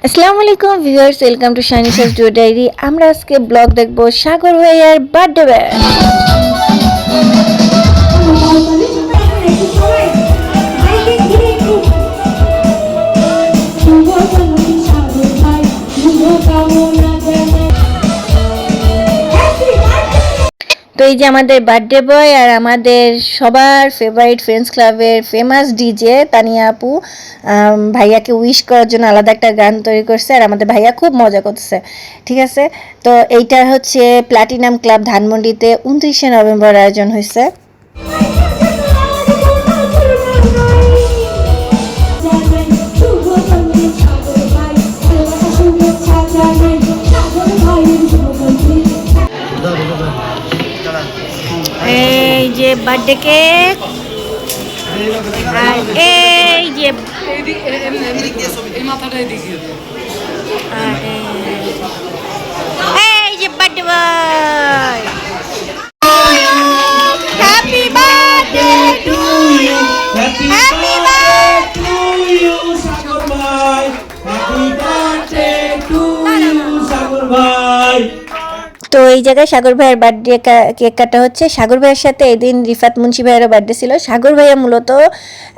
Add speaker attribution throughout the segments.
Speaker 1: আসসালামু আলাইকুম viewers, welcome to শাইনিশাস ডু ডায়েরি। আমরা আজকে ব্লগ দেখব সাগর ভাইয়ার বার্থডে ব্যাগ। তো এই যে আমাদের বার্থডে বয় আর আমাদের সবার ফেভারিট ফ্রেন্ডস ক্লাবের ফেমাস ডিজে তানিয়া আপু ভাইয়াকে উইশ করার জন্য আলাদা একটা গান তৈরি করছে, আর আমাদের ভাইয়া খুব মজা করছে। ঠিক আছে, তো এইটা হচ্ছে প্লাটিনাম ক্লাব ধানমন্ডিতে 29শে নভেম্বর আয়োজন হয়েছে। এই যে বার্থডে কেক, আর এই যে birthday boy. Happy birthday to you, happy birthday to you Sagar ভাই, happy birthday to you Sagar ভাই। তো এই জায়গায় সাগর ভাইয়ের বার্থডে কেক কাটা হচ্ছে। সাগর ভাইয়ের সাথে এদিন রিফাত মুন্সি ভাইয়েরও বার্থডে ছিল। সাগর ভাইয়া মূলত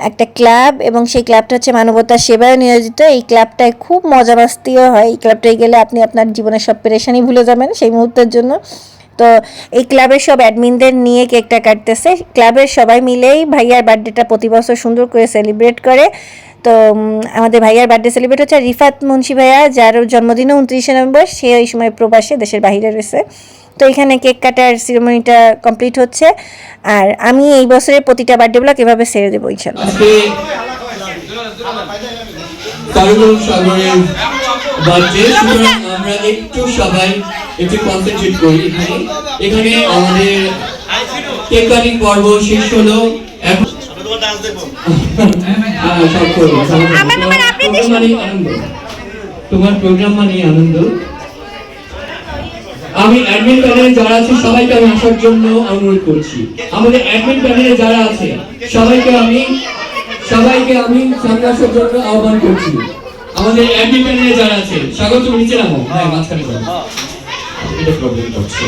Speaker 1: একটা ক্লাব, এবং সেই ক্লাবটা হচ্ছে মানবতার সেবায় নিয়োজিত। এই ক্লাবটায় খুব মজা মাস্তিও হয়। এই ক্লাবটায় গেলে আপনি আপনার জীবনের সব পেরেশানি ভুলে যাবেন সেই মুহূর্তের জন্য। তো এই ক্লাবের সব অ্যাডমিনদের নিয়ে কেকটা কাটতেছে। ক্লাবের সবাই মিলেই ভাইয়ার বার্থডেটা প্রতি বছর সুন্দর করে সেলিব্রেট করে। তো আমাদের ভাইয়ার বার্থডে সেলিব্রেট হচ্ছে রিফাত মুন্সি ভাইয়া, যার জন্মদিনও 29শে নভেম্বর। সে ওই সময় প্রবাসে দেশের বাইরে রয়েছে। তো এখানে কেক কাটার সিরিমনিটা কমপ্লিট হচ্ছে, আর আমি এই বছরের প্রতিটা বার্থডে ব্লগ এভাবে ছেড়ে দেবো ইনশাআল্লাহ।
Speaker 2: আমরা একটু সবাই একটু কনসেন্ট্রেট করি। এখানে আমাদের কেক কাটিং পর্ব শেষ হলো। তোমার প্রোগ্রাম মানে আনন্দ। আমি অ্যাডমিন প্যানেলে যারা আছে সবাইকে আমি আসার জন্য অনুরোধ করছি। আমাদের অ্যাডমিন প্যানেলে যারা আছে সবাইকে আমি সামনে আসার জন্য আহ্বান করছি। আমাদের অ্যাডমিন প্যানেলে যারা আছে স্বাগত, নিচে নামো। হ্যাঁ, মাঝখানে যাও। এটা প্রবলেম করছে।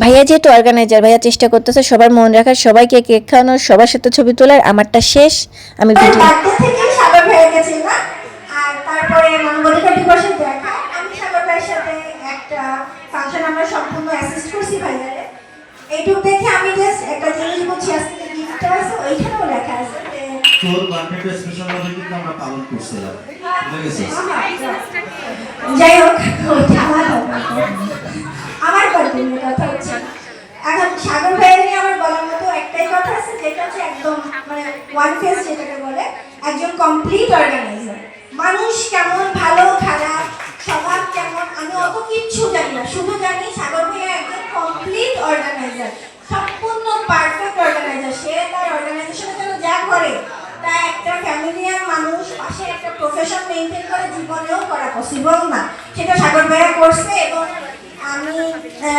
Speaker 1: ভাইয়া যেহেতু অর্গানাইজার, ভাইয়া চেষ্টা করতেছে সবার মন রাখার, সবাইকে কেক খাওয়ানোর, সবার সাথে ছবি তোলার। আমারটা শেষ, আমি ভিডিও
Speaker 3: সাগর ভাইয়ের কাছে না, আর তারপরে মানবাধিকার দিবসের দেখা আমি সাগর ভাইয়ের সাথে একটা ফাংশন আমরা সম্পূর্ণ অ্যাসিস্ট করছি ভাইয়ারে। এইটুকু দেখে আমি জাস্ট একটা জিনিস বলছি, আজকে গিফটটা আছে ওইখানেও লেখা আছে যে তোর বার্থডে স্পেশাল ভাবে কিন্তু আমরা পালন করছিলাম। যাই হোক, আমার বার্থডে নিয়ে কথা হচ্ছে। এখন সাগর ভাইয়ের নিয়ে আমার বলার মতো একটাই কথা আছে, যেটা হচ্ছে একদম মানে ওয়ান ফেস যেটাকে বলে, একজন কমপ্লিট অর্গানাইজার। মানুষ কেমন, ভালো খারাপ, স্বভাব কেমন, আমি অত কিচ্ছু জানি না, শুধু জানি সাগর ভাইয়া একজন কমপ্লিট অর্গানাইজার, সম্পূর্ণ পারফেক্ট অর্গানাইজার। সে তার অর্গানাইজেশনের জন্য যা করে তা একটা ফ্যামিলিয়ার মানুষ পাশে একটা প্রফেশন মেইনটেইন করে জীবনেও করা পসিবল না, সেটা সাগর ভাইয়া করছে। এবং আমি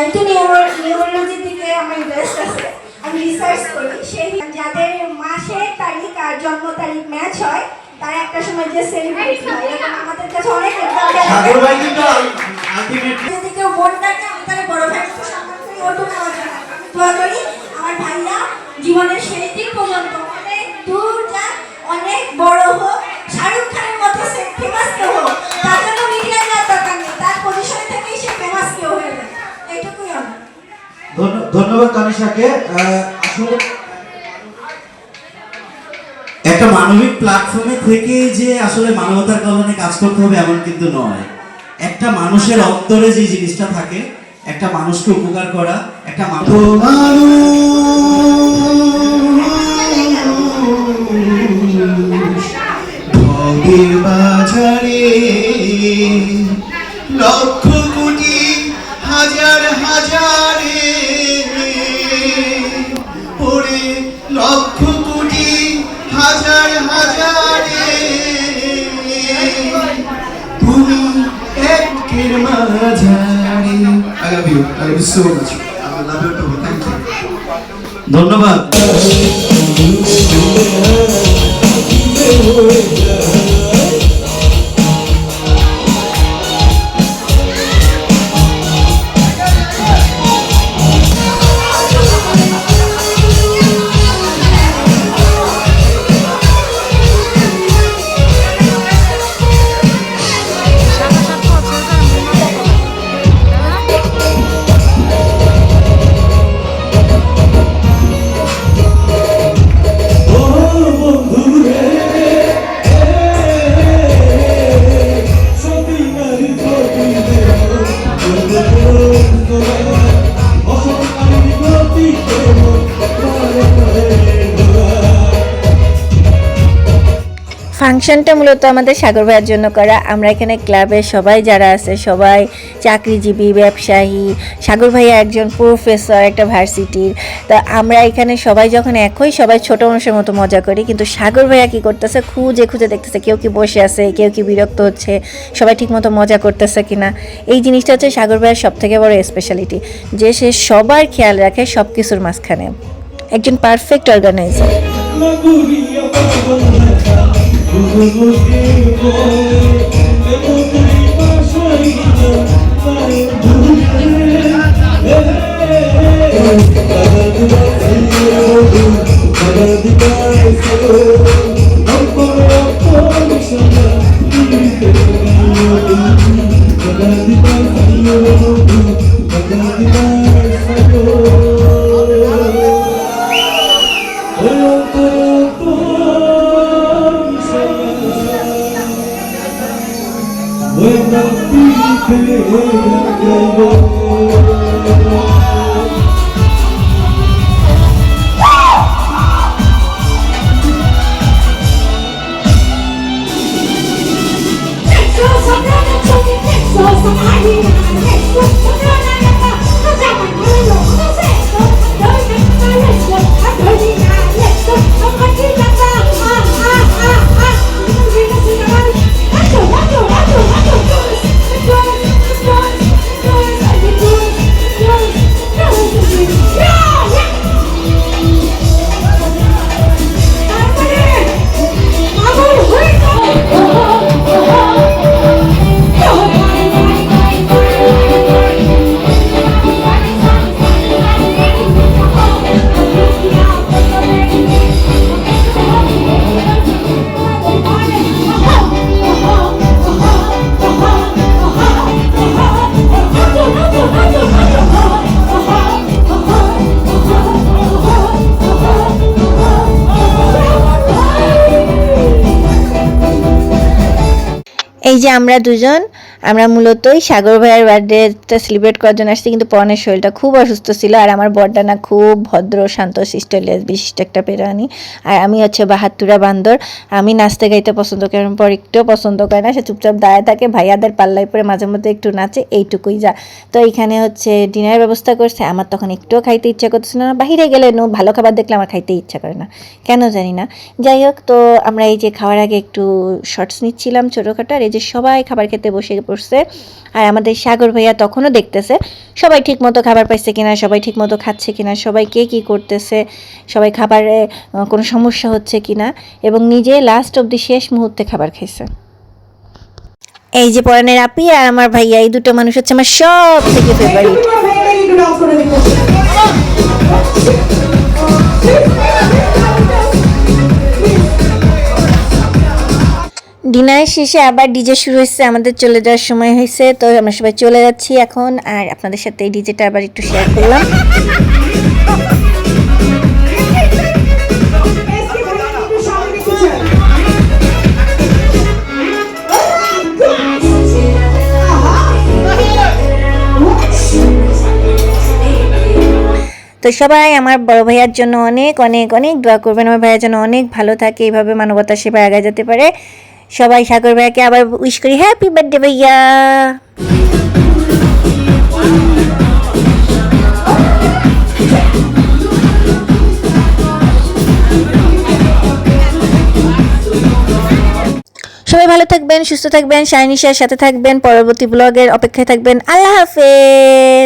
Speaker 3: একটু নিউরোলজির দিকে আমার ইন্টারেস্ট আছে, আমি রিসার্চ করি। সেই যাদের মাসের তারিখ আর জন্ম তারিখ ম্যাচ হয় তারা একটা সময় যে সেলিব্রেট হয়, এবং আমাদের কাছে অনেক সাগর ভাই কিন্তু আলটিমেটলি যদি কেউ বোনটাকে আমি তার বড় ভাইকে সম্মান করি, ওটুকু আমার জানা। আমি দোয়া করি আমার ভাইয়া জীবনের শেষ দিন পর্যন্ত অনেক দূর যাক, অনেক বড় হোক, শাহরুখ খানের মতো সে ফেমাস কেউ হোক। তার জন্য মিডিয়া যাওয়ার দরকার নেই, তার পজিশনে থেকেই সে ফেমাস কেউ হয়ে যায়। এইটুকুই আমার
Speaker 4: ধন্যবাদ তানিশাকে। আসলে একটা মানবিক প্ল্যাটফর্মে থেকে যে আসলে মানবতার কল্যাণে কাজ করতে হবে এমন কিন্তু নয়। একটা মানুষের অন্তরে যে জিনিসটা থাকে, একটা মানুষকে উপকার করা, একটা
Speaker 5: বাজারে লক্ষ কোটি হাজার হাজারে পড়ে, লক্ষ কোটি হাজার হাজারে তুমি বুকের মাঝারে I love you so much I love you too thank you
Speaker 4: ধন্যবাদ।
Speaker 6: ফাংশনটা মূলত আমাদের সাগর ভাইয়ের জন্য করা। আমরা এখানে ক্লাবের সবাই যারা আছে সবাই চাকরিজীবী, ব্যবসায়ী। সাগর ভাইয়া একজন প্রফেসর একটা ভার্সিটির। তো আমরা এখানে সবাই যখন একই সবাই ছোট মানুষের মতো মজা করি, কিন্তু সাগর ভাইয়া কি করতেছে খুঁজে খুঁজে দেখতেছে কেউ কি বসে আছে, কেউ কি বিরক্ত হচ্ছে, সবাই ঠিকমতো মজা করতেছে কিনা। এই জিনিসটা হচ্ছে সাগর ভাইয়ের সব থেকে বড় স্পেশালিটি, যে সে সবার খেয়াল রাখে সব কিছুর মাঝখানে। একজন পারফেক্ট অর্গানাইজার। এই যে আমরা দুজন, আমরা মূলতই সাগর ভাইয়ের বার্থডেটা সেলিব্রেট করার জন্য আসছি, কিন্তু পরনের শরীরটা খুব অসুস্থ ছিল। আর আমার বড়টা না খুব ভদ্র শান্ত শিষ্ট বিশিষ্ট একটা পেরানি। আর আমি হচ্ছে বাহাত্তুরা বান্দর। আমি নাচতে গাইতে পছন্দ করি, পর একটু পছন্দ করে না, সে চুপচাপ দাঁড়ায় থাকে, ভাইয়াদের পাল্লায় পরে মাঝে মধ্যে একটু নাচে, এইটুকুই যা। তো এইখানে হচ্ছে ডিনারের ব্যবস্থা করছে। আমার তখন একটুও খাইতে ইচ্ছা করতেছিল না, বাহিরে গেলে ভালো খাবার দেখলে আমার খাইতে ইচ্ছা করে না, কেন জানি না। যাই হোক, তো আমরা এই যে খাওয়ার আগে একটু শর্টস নিচ্ছিলাম ছোটোখাটো। আর এই যে সবাই খাবার খেতে বসে পড়ছে। আর আমাদের সাগর ভাইয়া তখনও দেখতেছে সবাই ঠিকমতো খাবার পাইছে কিনা, সবাই ঠিকমতো খাচ্ছে কিনা, সবাই কে কী করতেছে, সবাই খাবারে কোনো সমস্যা হচ্ছে কিনা, এবং নিজে লাস্ট অবধি শেষ মুহূর্তে খাবার খাইছে। এই যে পরানের আপি আর আমার ভাইয়া, এই দুটো মানুষ হচ্ছে আমার সব থেকে ফেভারিট। ডিনার শেষে আবার ডিজে শুরু হয়েছে, আমাদের চলে যাওয়ার সময় হয়েছে। তো আমরা সবাই চলে যাচ্ছি এখন, আর আপনাদের সাথে এই ডিজেটা আবার একটু শেয়ার করলাম। তো সবাই আমার বড় ভাইয়ার জন্য অনেক অনেক অনেক দোয়া করবেন, আমার ভাইয়ার জন্য অনেক ভালো থাকে, এইভাবে মানবতার সেবায় আগায় যেতে পারে। সবাই সাগর ভাইয়াকে আবার উইশ করি হ্যাপি বার্থডে ভাইয়া। সবাই ভালো থাকবেন, সুস্থ থাকবেন, শাইনিশার সাথে থাকবেন, পরবর্তী ব্লগের অপেক্ষায় থাকবেন। আল্লাহ হাফেজ।